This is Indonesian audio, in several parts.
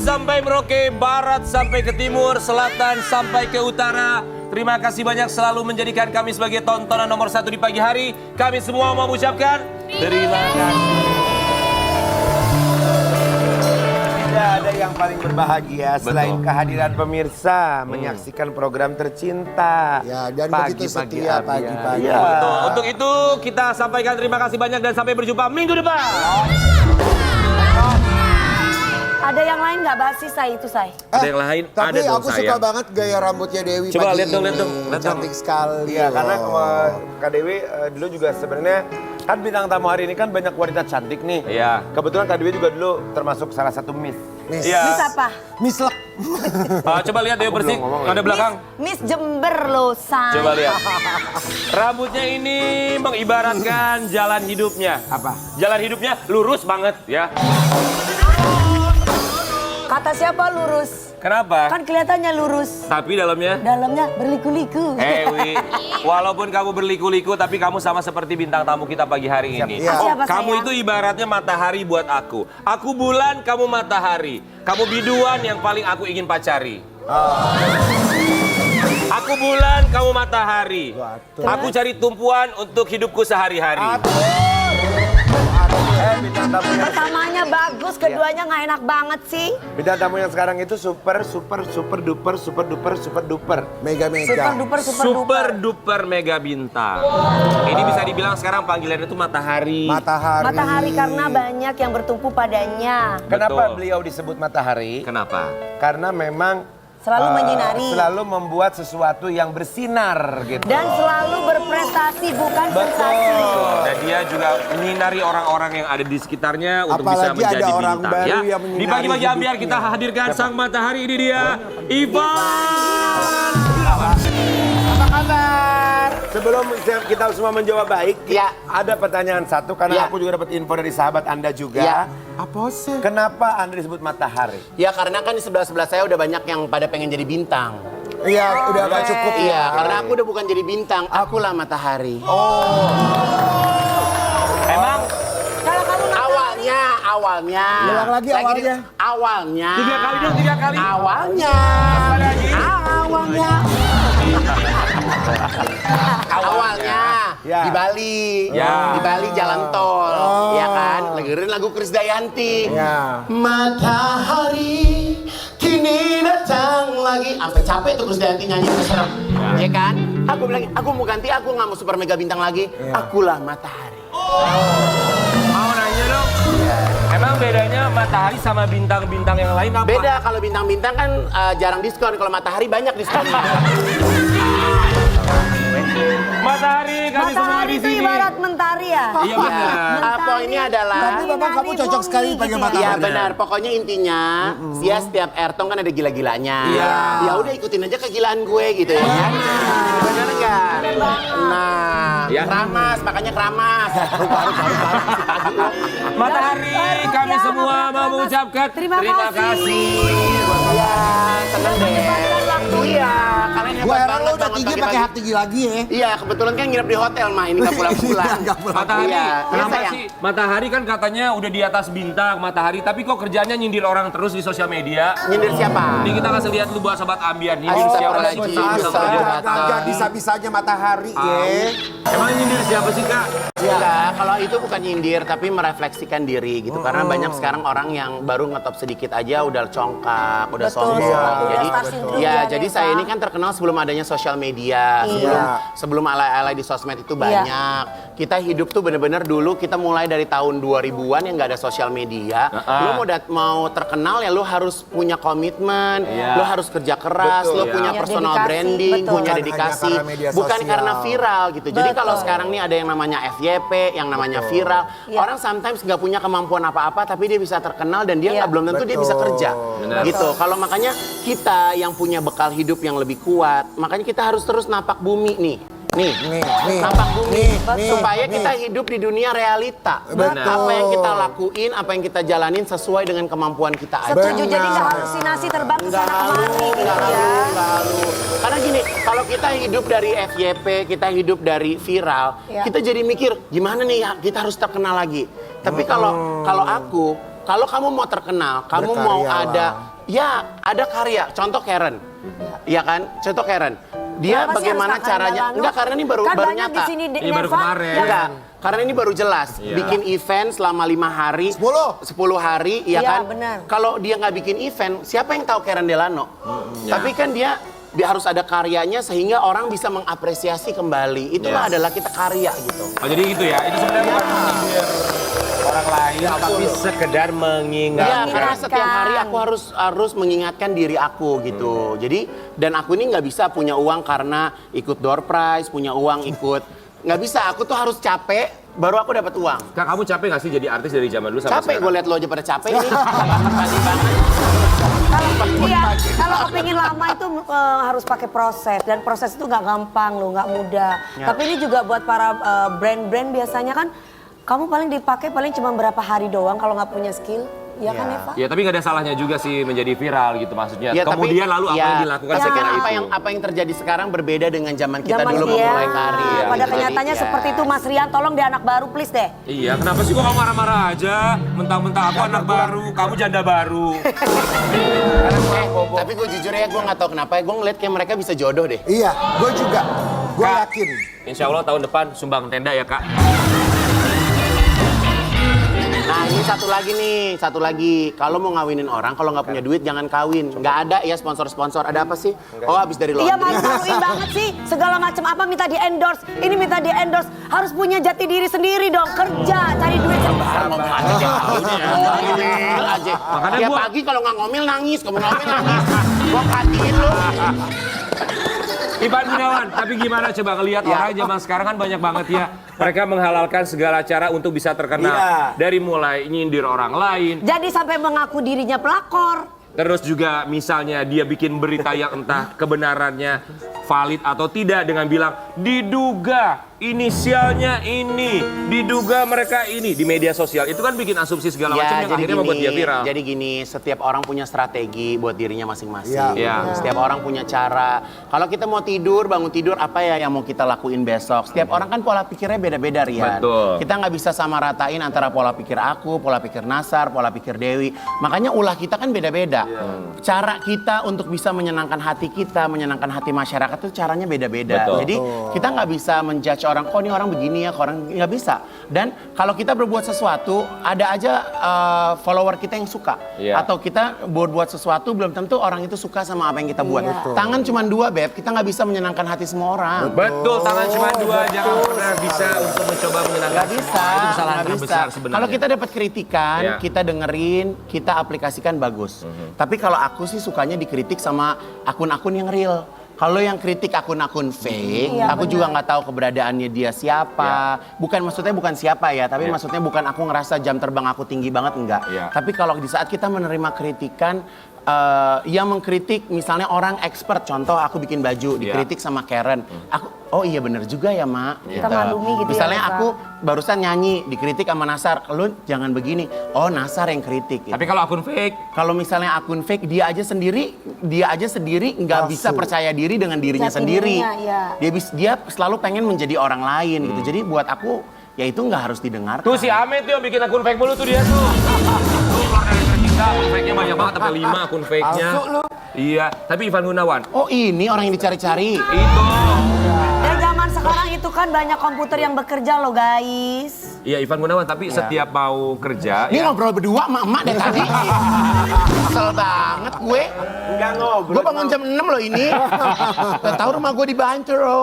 sampai Merauke, barat sampai ke timur, selatan sampai ke utara. Terima kasih banyak selalu menjadikan kami sebagai tontonan nomor 1 di pagi hari. Kami semua mau mengucapkan terima kasih. Tidak ada yang paling berbahagia selain kehadiran pemirsa menyaksikan program tercinta. Ya, dan begitu setia Abi. pagi-pagi. Ya. Betul. Untuk itu kita sampaikan terima kasih banyak dan sampai berjumpa minggu depan. Ada yang lain nggak Basi, Say itu Say? Ada yang lain? Tapi Ada dong, aku suka sayang. banget gaya rambutnya Dewi. Coba pagi lihat dong, ini. lihat dong, lihat dong. Cantik sekali. Iya, karena loh. Kak Dewi dulu juga sebenarnya kan bintang tamu hari ini kan banyak wanita cantik nih. Iya. Kebetulan Kak Dewi juga dulu termasuk salah satu Miss. Miss. Iya. Miss apa? Miss Lek. Coba lihat Dewi bersih. belum ngomong, Ada belakang. Miss Jember loh, Say. Coba lihat. Rambutnya ini mengibaratkan jalan hidupnya. Apa? Jalan hidupnya lurus banget ya. Kata siapa lurus? Kenapa? Kan kelihatannya lurus. Tapi dalamnya? Dalamnya berliku-liku. Wi, walaupun kamu berliku-liku tapi kamu sama seperti bintang tamu kita pagi hari ini. Iya. Siapa, Kamu sayang? itu ibaratnya matahari buat aku. Aku bulan, kamu matahari. Kamu biduan yang paling aku ingin pacari. Aku bulan, kamu matahari. Aku cari tumpuan untuk hidupku sehari-hari. Bintang tamu yang Pertamanya bagus, keduanya nggak enak banget sih. bintang tamu yang sekarang itu super duper. Mega. Super duper. Super duper mega bintang. Ini bisa dibilang sekarang panggilannya itu matahari. Matahari. Matahari karena banyak yang bertumpu padanya. Kenapa Betul. beliau disebut matahari? Kenapa? Karena memang Selalu menyinari. selalu membuat sesuatu yang bersinar gitu. Dan selalu berprestasi, bukan sensasi. Dan dia juga menyinari orang-orang yang ada di sekitarnya untuk bisa Apalagi menjadi ada orang bintang. baru Ya. yang menyinari Di pagi-pagi ambiar hidupnya. kita hadirkan sang matahari, ini dia Ivan. Apa kabar? Sebelum kita semua menjawab baik, ada pertanyaan satu karena aku juga dapat info dari sahabat Anda juga. Ya. Apa sih? Kenapa Anda disebut matahari? Ya karena kan di sebelah-sebelah saya udah banyak yang pada pengen jadi bintang. Iya, udah gak cukup. Iya, karena aku udah bukan jadi bintang, akulah matahari. Emang Kalau kamu Awalnya. Ulang lagi awalnya. Awalnya. 3 kali dong, 3 kali. Awalnya. Awalnya Ya. di Bali. Ya. Di Bali jalan tol, ya kan? Dengerin lagu Krisdayanti. Ya. Matahari kini datang lagi. Sampai capek tuh Krisdayanti nyanyi serem. Ya kan? Aku bilang, aku mau ganti, aku nggak mau super mega bintang lagi. Akulah matahari. Mau nanya dong. Emang bedanya matahari sama bintang-bintang yang lain apa? Beda, kalau bintang-bintang kan jarang diskon, kalau matahari banyak diskonnya. Matahari kami semua matahari di itu sini. ibarat mentari ya? Iya benar. Poinnya adalah... Tapi memang kamu cocok sekali pakai matahari. Iya benar, pokoknya intinya ya setiap Airtong kan ada gila-gilanya. Iya. Ya udah ikutin aja kegilaan gue gitu ya. Benar enggak? Nah, Ya. keramas, makanya keramas. Matahari kami semua mau mengucapkan Terima kasih. Iya, seneng deh. Iya, kalian Gua hebat heran lo banget udah banget tinggi pagi-pagi. pakai hak tinggi lagi ya. Iya, kebetulan kan nginep di hotel mah, ini nggak pulang-pulang. Nggak pulang. Matahari, Iya, kenapa sayang. sih? Matahari kan katanya udah di atas bintang, matahari. Tapi kok kerjanya nyindir orang terus di sosial media? Nyindir siapa? Ini kita kasih lihat lu buat sobat ambiar. Nyindir Oh, siapa ada sih? nyindir. Agak bisa-bisanya matahari ya. Emang nyindir siapa sih kak? Enggak, kalau itu bukan nyindir tapi merefleksikan diri gitu. Karena banyak sekarang orang yang baru ngetop sedikit aja udah congkak, udah Betul, sombong. udah Jadi stasiun dulu ya, ya, jadi Desa. saya ini kan terkenal sebelum adanya sosial media, sebelum alay-alay di sosmed itu banyak. Kita hidup tuh bener-bener dulu kita mulai dari tahun 2000-an yang nggak ada sosial media. Lu mau terkenal ya lu harus punya komitmen, lu harus kerja keras, lu punya Ya, personal dedikasi, branding, betul. punya Bukan dedikasi, hanya karena media bukan sosial. karena viral gitu. Jadi kalau Betul. sekarang nih ada yang namanya FYP, yang namanya viral, orang sometimes nggak punya kemampuan apa-apa tapi dia bisa terkenal dan dia nggak belum tentu dia bisa kerja. Benar. Gitu. Kalau makanya kita yang punya bekal hidup yang lebih kuat, makanya kita harus terus napak bumi nih. Nih, napak bumi supaya kita hidup di dunia realita. Betul. Apa yang kita lakuin, apa yang kita jalanin sesuai dengan kemampuan kita aja. Setuju, jadi nggak halusinasi terbang ke Nggak sana halu, kemari gitu nggak halu, ya. nggak halu. Karena gini, kalau kita hidup dari FYP, kita hidup dari viral, Ya. kita jadi mikir gimana nih ya kita harus terkenal lagi. Tapi kalau aku kalau kamu mau terkenal, kamu mau ada karya. Contoh Karen, ya kan? Contoh Karen. Dia Kenapa sih bagaimana harus kakak caranya? Delano? Enggak, karena ini baru Kan banyak nyata. di sini Ini baru Neva, kemarin. Enggak, karena ini baru jelas. Iya. Bikin event selama 5 hari. 10 hari, ya Iya, kan? benar. Kalau dia nggak bikin event, siapa yang tahu Karen Delano? Tapi kan dia harus ada karyanya sehingga orang bisa mengapresiasi kembali. Itulah adalah kita karya gitu. Oh jadi gitu ya, itu sebenarnya bukan menyindir orang lain, tapi sekedar Iya, mengingatkan. karena setiap hari aku harus mengingatkan diri aku gitu. Jadi dan aku ini nggak bisa punya uang karena ikut door prize, punya uang ikut nggak bisa. Aku tuh harus capek baru aku dapat uang. Kak, kamu capek gak sih jadi artis dari zaman dulu sampai Capek gue sekarang? liat lo aja pada capek nih. Pagi banget. Iya, kalau kepingin lama itu harus pakai proses dan proses itu nggak gampang loh, nggak mudah. Ya. Tapi ini juga buat para brand-brand biasanya kan kamu paling dipakai paling cuma berapa hari doang kalau nggak punya skill, ya kan Ya. Eva? Ya tapi gak ada salahnya juga sih menjadi viral gitu maksudnya. Ya, tapi- Kemudian lalu apa ya, yang dilakukan tapi setelah apa itu? apa yang terjadi sekarang berbeda dengan zaman kita Zaman dulu dia, memulai karir. pada gitu. kenyataannya Jadi, seperti itu Mas Rian, tolong dia anak baru please deh. Iya, kenapa sih kok kamu marah-marah aja? Mentang-mentang aku anak baru, kamu janda baru. Tapi gue jujur ya, gue nggak tahu kenapa ya, gue ngeliat kayak mereka bisa jodoh deh. Iya, gue juga. Gue Kak. yakin. Insya Allah tahun depan sumbang tenda ya kak. Nah ini satu lagi. Kalau mau ngawinin orang, kalau nggak punya duit jangan kawin. Nggak ada ya sponsor-sponsor. Ada apa sih? Oh habis dari Iya laundry. malu-maluin banget sih, segala macam apa minta di endorse, ini minta di endorse, harus punya jati diri sendiri dong, kerja, cari duit sendiri. Ngomong aja deh. Ngomel aja. Makanya Tiap gua- pagi kalau nggak ngomel nangis, kamu ngomel nangis. Gua katiin lu. Ivan Gunawan, tapi gimana coba ngelihat orang zaman sekarang kan banyak banget ya. Mereka menghalalkan segala cara untuk bisa terkenal. Iya. Dari mulai nyindir orang lain, Jadi sampai mengaku dirinya pelakor. terus juga misalnya dia bikin berita yang entah kebenarannya valid atau tidak dengan bilang diduga inisialnya ini, diduga mereka ini di media sosial. Itu kan bikin asumsi segala macam yang akhirnya membuat dia viral. Jadi gini, setiap orang punya strategi buat dirinya masing-masing. Iya. Setiap orang punya cara. Kalau kita mau tidur, bangun tidur, apa ya yang mau kita lakuin besok? Setiap orang kan pola pikirnya beda-beda, Rian. Betul. Kita nggak bisa sama ratain antara pola pikir aku, pola pikir Nasar, pola pikir Dewi. Makanya ulah kita kan beda-beda. Cara kita untuk bisa menyenangkan hati kita, menyenangkan hati masyarakat itu caranya beda-beda. Betul. Jadi kita nggak bisa menjudge orang, kok ini orang begini ya, kok orang nggak bisa. Dan kalau kita berbuat sesuatu, ada aja follower kita yang suka. Iya. Atau kita buat sesuatu, belum tentu orang itu suka sama apa yang kita buat. Iya. Tangan cuma 2, Beb, kita nggak bisa menyenangkan hati semua orang. Betul, tangan cuma 2, jangan pernah bisa untuk mencoba menyenangkan. Nggak bisa, Itu kesalahan nggak bisa. terbesar sebenarnya. Kalau kita dapat kritikan, Ya. kita dengerin, kita aplikasikan bagus. Tapi kalau aku sih sukanya dikritik sama akun-akun yang real. Kalau yang kritik akun-akun fake, Iya, aku benar. juga nggak tahu keberadaannya dia siapa. Maksudnya bukan siapa ya, tapi maksudnya bukan aku ngerasa jam terbang aku tinggi banget, enggak. Iya. Tapi kalau di saat kita menerima kritikan, yang mengkritik misalnya orang expert, contoh aku bikin baju, dikritik sama Karen. Aku, oh iya bener juga ya Mak. Kita maklumi gitu ya, Misalnya Kak. aku barusan nyanyi, dikritik sama Nasar, lu jangan begini. Oh Nasar yang kritik. Gitu. Tapi kalau akun fake, Kalau misalnya akun fake, dia aja sendiri nggak bisa percaya diri dengan dirinya Jati sendiri. dirinya, ya. Dia selalu pengen menjadi orang lain gitu. Jadi buat aku ya itu nggak harus didengar. tuh si Amet tuh yang bikin akun fake mulu tuh dia tuh. Tuh keluar dari tercinta, akun fake-nya banyak banget, sampai 5 akun fake-nya. Iya, tapi Ivan Gunawan, Oh ini orang yang dicari-cari. itu. Dan zaman sekarang itu kan banyak komputer yang bekerja loh guys. Iya Ivan Gunawan, tapi setiap mau kerja Ini ya. ngobrol berdua sama emak dari tadi. Kesel banget gue. Enggak ngobrol. Gue bangun jam 6 loh ini. Udah tahu rumah gue di Bantero.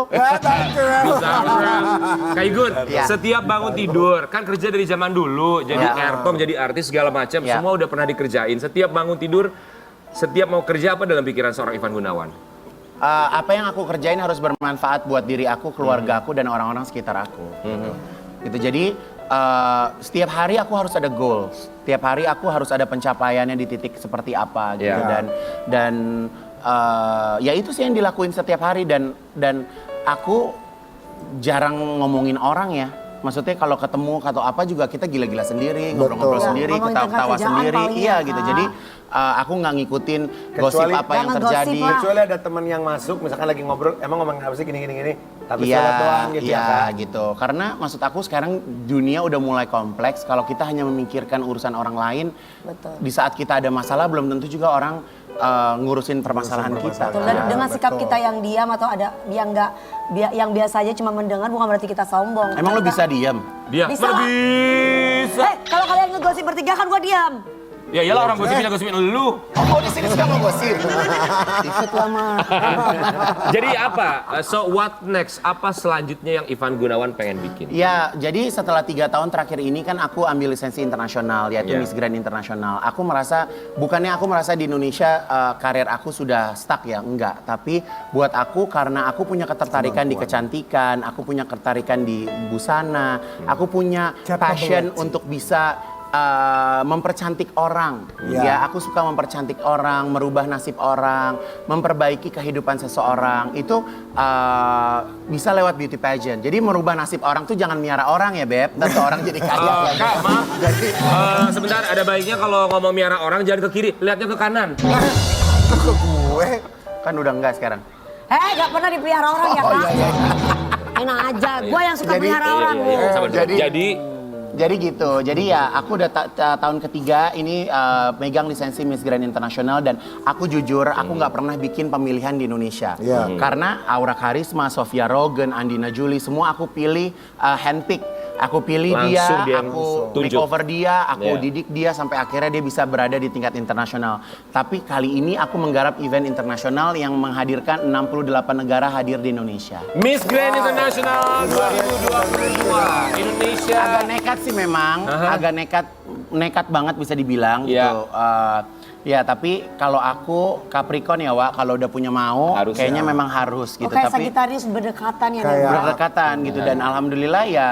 Kak Igun, Iya. setiap bangun tidur, kan kerja dari zaman dulu, jadi Iya. kertom, jadi artis segala macam, Iya. semua udah pernah dikerjain. Setiap bangun tidur, setiap mau kerja apa dalam pikiran seorang Ivan Gunawan? Apa yang aku kerjain harus bermanfaat buat diri aku, keluarga aku, dan orang-orang sekitar aku. Gitu. Jadi setiap hari aku harus ada goals. Setiap hari aku harus ada pencapaiannya di titik seperti apa gitu. Yeah. Dan ya itu sih yang dilakuin setiap hari dan aku jarang ngomongin orang ya. Maksudnya kalau ketemu atau apa juga kita gila-gila sendiri, ngobrol-ngobrol Betul. sendiri, Ngomongin ketawa-ketawa tentang kerjaan sendiri. paling Iya ya, gitu. Kak. Jadi aku nggak ngikutin gosip apa yang Jangan terjadi. gosip lah. Kecuali ada teman yang masuk, misalkan lagi ngobrol, emang ngomong apa sih gini. Tapi Iya, sholat doang gitu ya iya kan. gitu. Karena maksud aku sekarang dunia udah mulai kompleks. Kalau kita hanya memikirkan urusan orang lain, Betul. di saat kita ada masalah belum tentu juga orang ngurusin permasalahan kita. Betul. Dan dengan sikap kita yang diam atau ada yang enggak yang biasa aja cuma mendengar bukan berarti kita sombong. Emang lu Kita- bisa diem? Dia Bisa. mana bisa. Kalau kalian ngegosip bertiga kan gua diam. Ya iyalah orang gosipin lu. Oh di sini suka mau gosip. Ikut lama. Jadi apa? So what next? Apa selanjutnya yang Ivan Gunawan pengen bikin? Ya, jadi setelah 3 tahun terakhir ini kan aku ambil lisensi internasional, yaitu Iya. Miss Grand Internasional. Bukannya aku merasa di Indonesia karir aku sudah stuck ya, enggak. Tapi buat aku karena aku punya ketertarikan di kecantikan, aku punya ketertarikan di busana, aku punya passion untuk bisa mempercantik orang. Ya, aku suka mempercantik orang, merubah nasib orang, memperbaiki kehidupan seseorang. Itu bisa lewat beauty pageant. Jadi merubah nasib orang tuh jangan miara orang ya, Beb. Tentu orang jadi kaya. Kak, maaf. Sebentar, ada baiknya kalau ngomong miara orang jangan ke kiri, lihatnya ke kanan. Ke gue. Kan udah enggak sekarang. Gak pernah dipelihara orang ya, Kak? Enak aja, gua yang suka pelihara orang. Sabar dulu. Jadi gitu, jadi ya aku udah tahun ketiga ini megang lisensi Miss Grand Internasional dan aku jujur aku nggak pernah bikin pemilihan di Indonesia. Karena Aura Karisma, Sofia Rogen, Andina Juli semua aku pilih handpick. Aku pilih Langsung dia aku tunjuk. makeover dia, aku Iya. didik dia sampai akhirnya dia bisa berada di tingkat internasional. Tapi kali ini aku menggarap event internasional yang menghadirkan 68 negara hadir di Indonesia. Miss Grand International 2022 Indonesia. Agak nekat sih memang, agak nekat banget bisa dibilang Iya. gitu. Ya tapi kalau aku Capricorn ya Wak, kalau udah punya mau Harus kayaknya ya. memang harus gitu. Oke, Tapi Sagittarius berdekatan ya, Kayak- Beb. berdekatan gitu dan alhamdulillah ya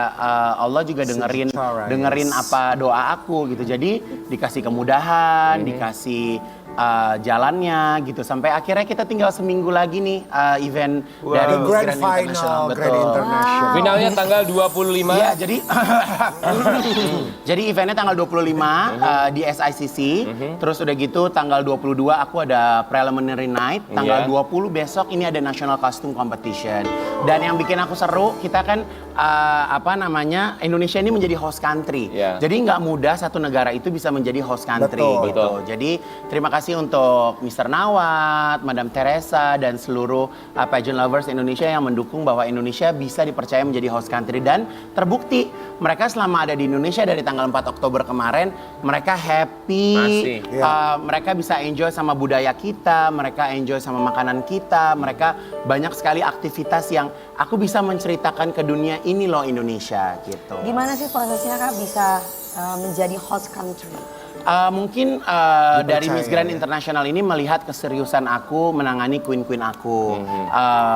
Allah juga dengerin Sagittarius. apa doa aku gitu. Jadi dikasih kemudahan, dikasih jalannya gitu sampai akhirnya kita tinggal seminggu lagi nih event dari The Miss grand International. final, Grand Betul. International. Finalnya tanggal 25. Iya, jadi eventnya tanggal 25 di SICC. Terus udah gitu tanggal 22 aku ada preliminary night. Tanggal 20 besok ini ada National Costume Competition. Dan yang bikin aku seru, kita kan Indonesia ini menjadi host country. Iya. Jadi nggak mudah satu negara itu bisa menjadi host country Betul. gitu. Jadi terima kasih untuk Mr. Nawat, Madam Teresa dan seluruh pageant lovers Indonesia yang mendukung bahwa Indonesia bisa dipercaya menjadi host country dan terbukti mereka selama ada di Indonesia dari tanggal 4 Oktober kemarin mereka happy, Masih. mereka bisa enjoy sama budaya kita, mereka enjoy sama makanan kita, mereka banyak sekali aktivitas yang aku bisa menceritakan ke dunia ini loh Indonesia gitu. Gimana sih prosesnya, Kak, bisa menjadi host country? Mungkin dari Miss Grand International ini melihat keseriusan aku menangani queen-queen aku,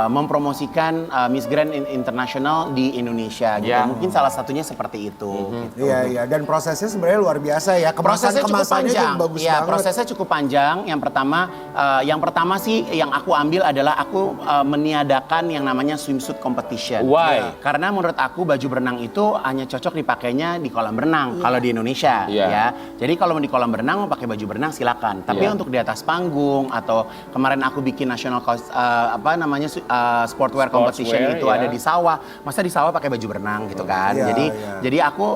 mempromosikan Miss Grand International di Indonesia gitu. Ya. Mungkin salah satunya seperti itu. Gitu. Iya, iya. Dan prosesnya sebenarnya luar biasa ya. Prosesnya cukup Kemasannya panjang. tuh bagus Ya, banget. prosesnya cukup panjang. Yang pertama sih yang aku ambil adalah aku meniadakan yang namanya swimsuit competition. Why? Karena menurut aku baju berenang itu hanya cocok dipakainya di kolam renang kalau di Indonesia Iya. ya. Jadi kalau di kolam berenang mau pakai baju berenang silakan. Tapi Iya. untuk di atas panggung atau kemarin aku bikin national sportwear competition itu ya. ada di sawah. Masa di sawah pakai baju berenang gitu kan. Iya, Jadi iya. jadi aku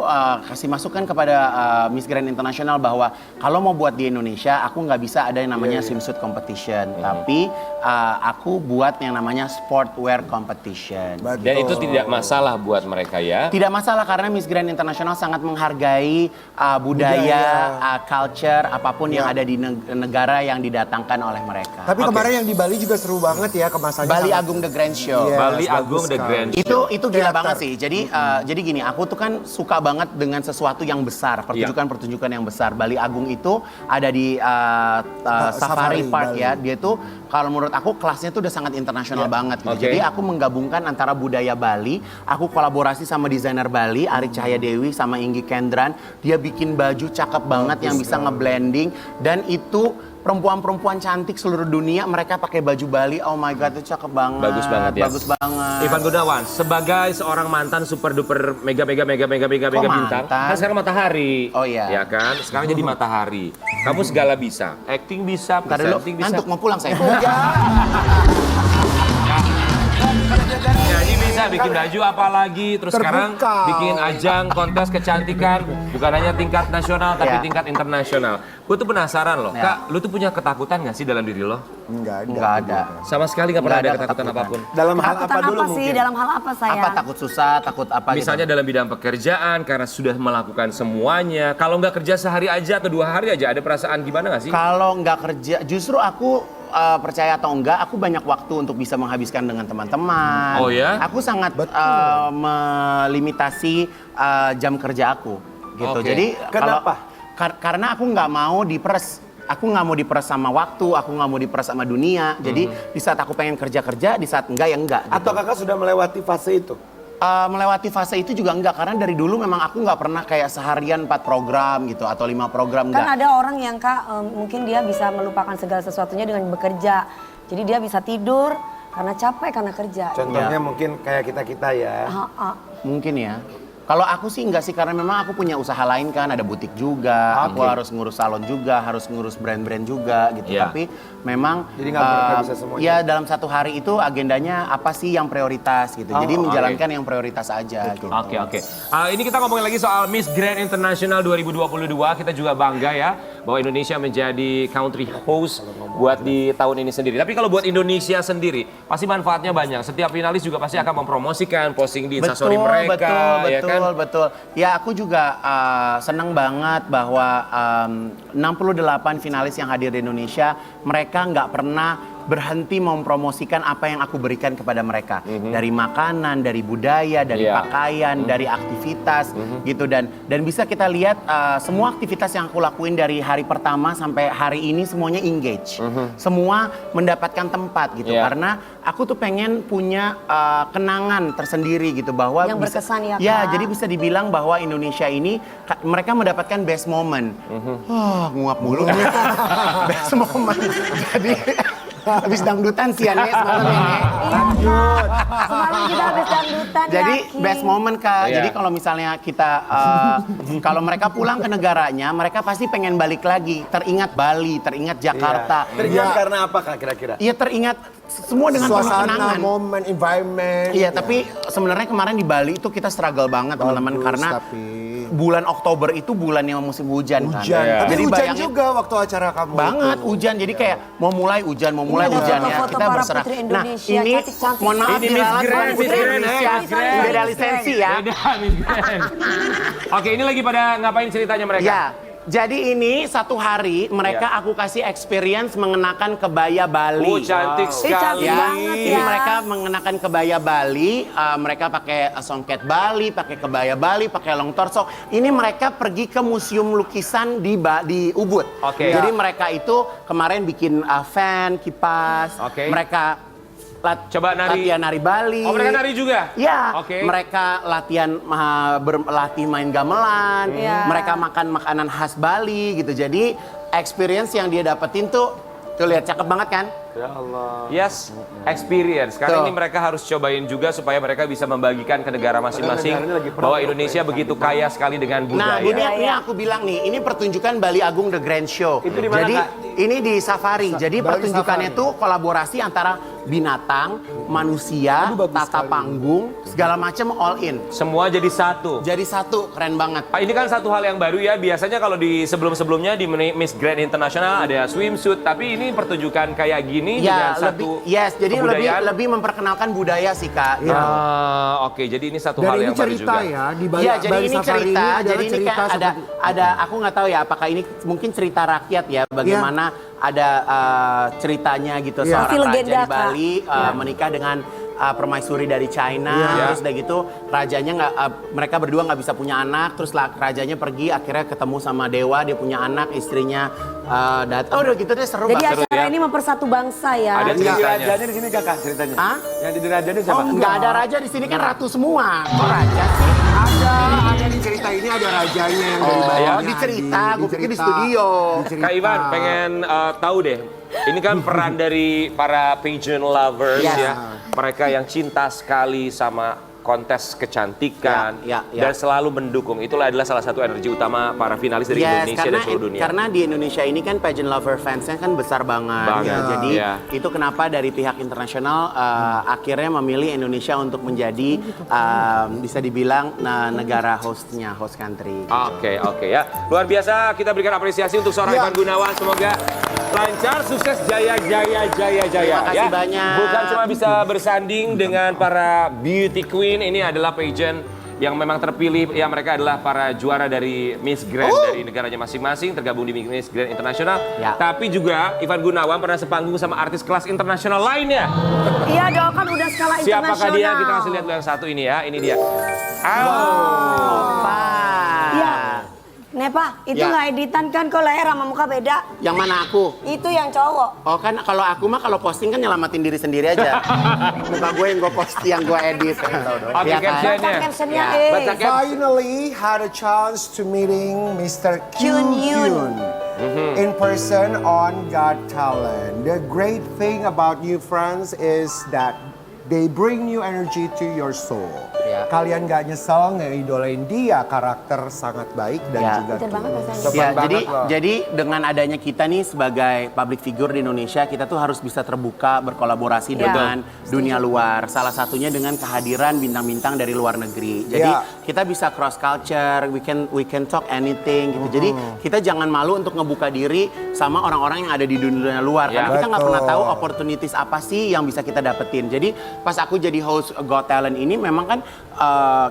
kasih masukan kepada Miss Grand International bahwa kalau mau buat di Indonesia aku nggak bisa ada yang namanya swimsuit competition. Tapi aku buat yang namanya sportwear competition. Betul. Dan itu tidak masalah buat mereka ya. Tidak masalah karena Miss Grand International sangat menghargai budaya, culture, apapun yang ada di negara yang didatangkan oleh mereka. Tapi kemarin yang di Bali juga seru banget ya kemasannya. Bali sangat- Agung The Grand Show. Yes, Bali bagus Agung The sekali. Grand Show. Itu gila Teater. banget sih. Jadi gini, aku tuh kan suka banget dengan sesuatu yang besar, pertunjukan-pertunjukan yang besar. Bali Agung itu ada di Safari Safari Park Bali. ya. Dia tuh kalau menurut aku kelasnya tuh udah sangat internasional banget gitu. Oke. Jadi aku menggabungkan antara budaya Bali, aku kolaborasi sama desainer Bali, Ari Cahaya Dewi sama Inggi Kendran. Dia bikin baju cakep banget yang bisa ngeblending dan itu perempuan-perempuan cantik seluruh dunia mereka pakai baju Bali. Oh my god, itu cakep banget. Bagus banget ya. Bagus banget. Ivan Gunawan, sebagai seorang mantan super duper mega bintang, mantan? kan sekarang matahari. Oh iya. Ya kan? Sekarang jadi matahari. Kamu segala bisa. Acting bisa, Ntar dulu, presenting bisa. ngantuk mau pulang saya. Nyanyi bisa, bikin baju apalagi, terus sekarang Terbuka. bikin ajang kontes kecantikan, bukan hanya tingkat nasional tapi Ya. tingkat internasional. Gue tuh penasaran loh, Ya. Kak, lu tuh punya ketakutan gak sih dalam diri lo? Enggak ada. Sama sekali gak pernah Nggak ada ada ketakutan apapun? Dalam hal Ketakutan apa dulu apa sih? mungkin? Dalam hal apa saya? Apa takut susah, takut apa Misalnya gitu? dalam bidang pekerjaan, karena sudah melakukan semuanya. Kalau nggak kerja sehari aja atau 2 hari aja, ada perasaan gimana nggak sih? Kalau nggak kerja, justru aku percaya atau enggak, aku banyak waktu untuk bisa menghabiskan dengan teman-teman. Oh ya? Aku sangat melimitasi jam kerja aku, gitu. Oke. Jadi Kenapa? Karena aku nggak mau diperes. Aku nggak mau diperes sama waktu, aku nggak mau diperes sama dunia. Jadi di saat aku pengen kerja, di saat enggak ya enggak. Gitu. Atau kakak sudah melewati fase itu? Melewati fase itu juga enggak, karena dari dulu memang aku nggak pernah kayak seharian 4 program gitu atau 5 program Kan enggak. ada orang yang Kak, mungkin dia bisa melupakan segala sesuatunya dengan bekerja. Jadi dia bisa tidur karena capek karena kerja. Contohnya mungkin kayak kita-kita ya. Mungkin ya. Kalau aku sih enggak sih, karena memang aku punya usaha lain kan, ada butik juga, aku harus ngurus salon juga, harus ngurus brand-brand juga gitu. Iya. Tapi memang Jadi nggak bisa semuanya. ya dalam satu hari itu agendanya apa sih yang prioritas gitu. Jadi menjalankan yang prioritas aja gitu. Oke. Ini kita ngomongin lagi soal Miss Grand International 2022. Kita juga bangga ya bahwa Indonesia menjadi country host buat di tahun ini sendiri. Tapi kalau buat Indonesia sendiri, pasti manfaatnya banyak. Setiap finalis juga pasti akan mempromosikan, posting di instastory mereka, ya kan? Betul. Ya aku juga seneng banget bahwa 68 finalis yang hadir di Indonesia, mereka nggak pernah berhenti mempromosikan apa yang aku berikan kepada mereka. Dari makanan, dari budaya, dari Iya. pakaian, dari aktivitas gitu. Dan bisa kita lihat semua aktivitas yang aku lakuin dari hari pertama sampai hari ini semuanya engage. Semua mendapatkan tempat gitu. Iya. Karena aku tuh pengen punya kenangan tersendiri gitu, bahwa Yang berkesan ya, ya, Kak. jadi bisa dibilang bahwa Indonesia ini mereka mendapatkan best moment. Nguap mulu. Best moment. Jadi habis dangdutan sih ya, Nek, semalam ya, Nek. Semalam kita habis dangdutan Jadi ya, Ki. best moment, Kak. Iya. Jadi kalau misalnya kita kalau mereka pulang ke negaranya, mereka pasti pengen balik lagi. Teringat Bali, teringat Jakarta. Teringat karena apa kak kira-kira? Iya, teringat semua dengan penuh Suasana, kenangan. momen, environment. Iya, tapi sebenarnya kemarin di Bali itu kita struggle banget teman-teman, Bagus, karena tapi bulan Oktober itu bulan yang musim hujan kan. hujan. Iya. Tapi Jadi hujan bayangin juga waktu acara kamu banget itu. hujan. Jadi kayak mau mulai hujan Ini ada ya. foto-foto Kita para berserah. putri Nah, Indonesia, ini cantik-cantik. mohon maaf Ini Miss diralat Grand, para Miss putri Grand, Indonesia. Miss Grand. Beda lisensi ya. Beda, Miss Grand. Oke, ini lagi pada ngapain ceritanya mereka? Ya. Jadi ini satu hari mereka Ya. aku kasih experience mengenakan kebaya Bali. Oh, cantik sekali. cantik banget Jadi ya. mereka mengenakan kebaya Bali, mereka pakai songket Bali, pakai kebaya Bali, pakai long torso. Ini mereka pergi ke museum lukisan di Ubud. Oke. Jadi mereka itu kemarin bikin fan, kipas. Oke. Mereka Coba nari. latihan nari Bali. Oh, mereka nari juga? Ya, Oke. mereka latihan berlatih main gamelan, Iya. mereka makan makanan khas Bali gitu. Jadi experience yang dia dapetin tuh lihat cakep banget kan? Ya Allah. Yes, experience. Karena Tuh. ini mereka harus cobain juga supaya mereka bisa membagikan ke negara masing-masing Negara ini lagi bahwa pro- Indonesia begitu kaya sekali dengan Nah, budaya. ini aku bilang nih, ini pertunjukan Bali Agung The Grand Show. Itu di mana, Jadi Kak? ini di Safari. Jadi Bali pertunjukannya Safari. tuh kolaborasi antara binatang, manusia, tata panggung, segala macam all in. Semua jadi satu. Jadi satu, keren banget. Pak, ini kan satu hal yang baru ya. Biasanya kalau di sebelum-sebelumnya di Miss Grand International ada swimsuit, tapi ini pertunjukan kayak gini dengan Ya, satu jadi kebudayaan. lebih memperkenalkan budaya sih, Kak. gitu. Oke, jadi ini satu Dan hal ini yang baru cerita juga. ya di Bali, Iya, jadi Bali ini Safari cerita, adalah jadi ini cerita kayak seperti- ada aku nggak tahu ya apakah ini mungkin cerita rakyat ya, bagaimana ada ceritanya gitu Iya. seorang Pasti raja legenda, di Bali menikah dengan permaisuri dari China, terus udah gitu rajanya mereka berdua nggak bisa punya anak, terus rajanya pergi akhirnya ketemu sama dewa, dia punya anak, istrinya datang. Oh, udah gitu deh seru Jadi banget. acara ya. ini mempersatu bangsa ya. Ada Yang di ceritanya. rajanya di sini kakak ceritanya. Hah? Yang di rajanya siapa? Oh, nggak ada raja di sini kan ratu semua. Kok raja sih? ada di cerita ini ada rajanya yang dari bawah. Oh, di cerita, gue pikir di studio. Kak Ivan pengen tahu deh. Ini kan peran dari para pageant lovers ya. Mereka yang cinta sekali sama kontes kecantikan dan selalu mendukung. Itulah adalah salah satu energi utama para finalis dari Indonesia dan seluruh dunia. Karena di Indonesia ini kan pageant lover fansnya kan besar banget. Ya. Jadi itu kenapa dari pihak internasional akhirnya memilih Indonesia untuk menjadi bisa dibilang negara hostnya, host country. Oke ya. Luar biasa, kita berikan apresiasi untuk seorang Ivan Gunawan. Semoga lancar, sukses, jaya. Terima kasih banyak. Bukan cuma bisa bersanding dengan para beauty queen, ini adalah pageant yang memang terpilih, ya mereka adalah para juara dari Miss Grand dari negaranya masing-masing, tergabung di Miss Grand Internasional. Tapi juga Ivan Gunawan pernah sepanggung sama artis kelas internasional lainnya. Iya dong, kan udah skala internasional. Siapakah dia? Kita kasih lihat yang satu ini ya, ini dia. Iya. Nepa, itu nggak editan kan, kok leher sama muka beda? Yang mana aku? Itu yang cowok. Oh kan kalau aku mah kalau posting kan nyelamatin diri sendiri aja. Muka gue yang gue posting, yang gue edit. Oke, captionnya. Captionnya, Baca caps. Finally had a chance to meeting Mr. Kyun Hyun in person on Got Talent. The great thing about new friends is that they bring new energy to your soul. Kalian gak nyesel ngeidolain dia, karakter sangat baik dan juga Betul banget rasanya. Jadi dengan adanya kita nih sebagai public figure di Indonesia, kita tuh harus bisa terbuka berkolaborasi dengan dunia luar. Salah satunya dengan kehadiran bintang-bintang dari luar negeri. Jadi kita bisa cross culture, we can talk anything gitu. Jadi kita jangan malu untuk ngebuka diri sama orang-orang yang ada di dunia luar. Karena kita nggak pernah tahu opportunities apa sih yang bisa kita dapetin. Jadi pas aku jadi host Got Talent ini memang kan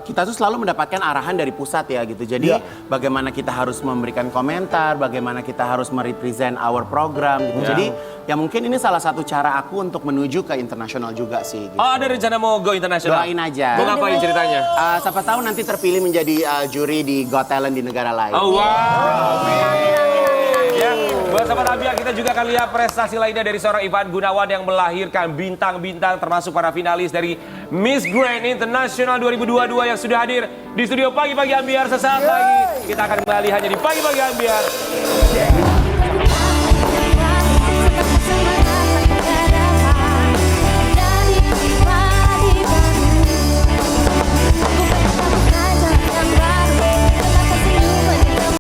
kita tuh selalu mendapatkan arahan dari pusat ya gitu. Jadi bagaimana kita harus memberikan komentar, bagaimana kita harus merepresent our program gitu. Jadi ya mungkin ini salah satu cara aku untuk menuju ke internasional juga sih. Gitu. Oh, ada rencana mau go internasional? Doain aja. Mau ngapain ceritanya? Siapa tahu nanti terpilih menjadi juri di Got Talent di negara lain. Oh wow. Ya, buat sahabat Ambia, kita juga akan lihat prestasi lainnya dari seorang Ivan Gunawan yang melahirkan bintang-bintang termasuk para finalis dari Miss Grand International 2022 yang sudah hadir di studio Pagi-Pagi Ambiar sesaat lagi. Kita akan kembali hanya di Pagi-Pagi Ambiar.